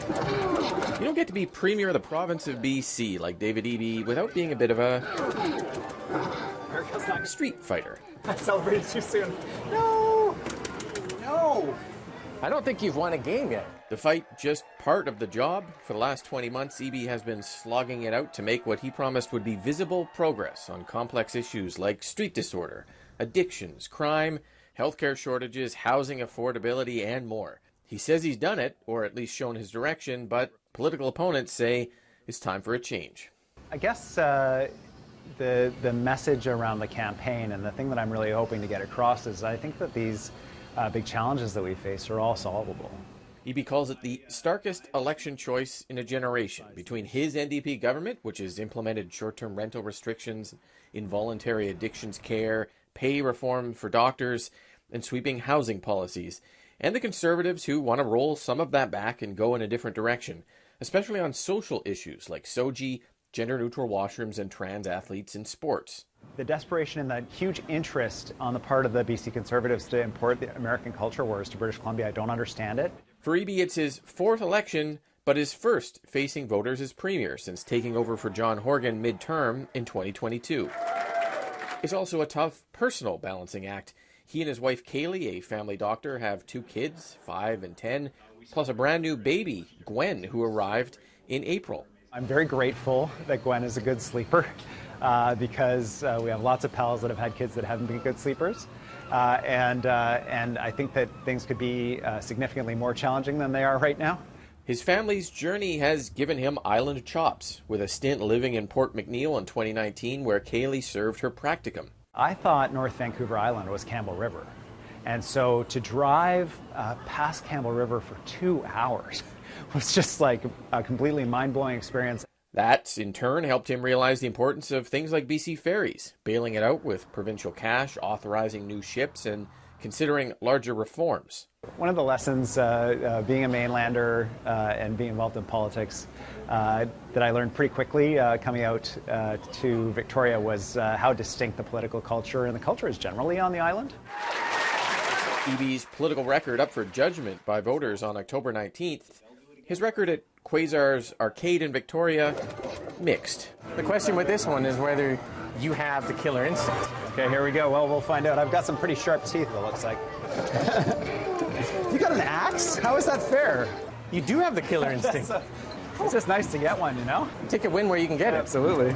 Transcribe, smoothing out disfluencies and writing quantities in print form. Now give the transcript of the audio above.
You don't get to be Premier of the province of BC like David Eby without being a bit of a street fighter. I celebrated too soon. No! No! I don't think you've won a game yet. The fight just part of the job. For the last 20 months, Eby has been slogging it out to make what he promised would be visible progress on complex issues like street disorder, addictions, crime, healthcare shortages, housing affordability, and more. He says he's done it, or at least shown his direction, but political opponents say it's time for a change. I guess the message around the campaign and the thing that I'm really hoping to get across is I think that these big challenges that we face are all solvable. Eby calls it the starkest election choice in a generation between his NDP government, which has implemented short-term rental restrictions, involuntary addictions care, pay reform for doctors, and sweeping housing policies, and the Conservatives who want to roll some of that back and go in a different direction, especially on social issues like SOGI, gender-neutral washrooms, and trans athletes in sports. The desperation and the huge interest on the part of the BC Conservatives to import the American culture wars to British Columbia, I don't understand it. For Eby, it's his fourth election, but his first facing voters as Premier since taking over for John Horgan mid-term in 2022. It's also a tough personal balancing act. He and his wife Kaylee, a family doctor, have 2 kids, 5 and 10, plus a brand new baby, Gwen, who arrived in April. I'm very grateful that Gwen is a good sleeper because we have lots of pals that have had kids that haven't been good sleepers. And I think that things could be significantly more challenging than they are right now. His family's journey has given him island chops, with a stint living in Port McNeill in 2019 where Kaylee served her practicum. I thought North Vancouver Island was Campbell River. And so to drive past Campbell River for 2 hours was just like a completely mind-blowing experience. That, in turn, helped him realize the importance of things like BC ferries, bailing it out with provincial cash, authorizing new ships, and considering larger reforms. One of the lessons being a mainlander and being involved in politics that I learned pretty quickly coming out to Victoria was how distinct the political culture and the culture is generally on the island. Eby's political record up for judgment by voters on October 19th. His record at Quasar's Arcade in Victoria, mixed. The question with this one is whether you have the killer instinct. Okay, here we go. Well, we'll find out. I've got some pretty sharp teeth, it looks like. You got an axe? How is that fair? You do have the killer instinct. It's just nice to get one, you know? Take a win where you can get it. Absolutely.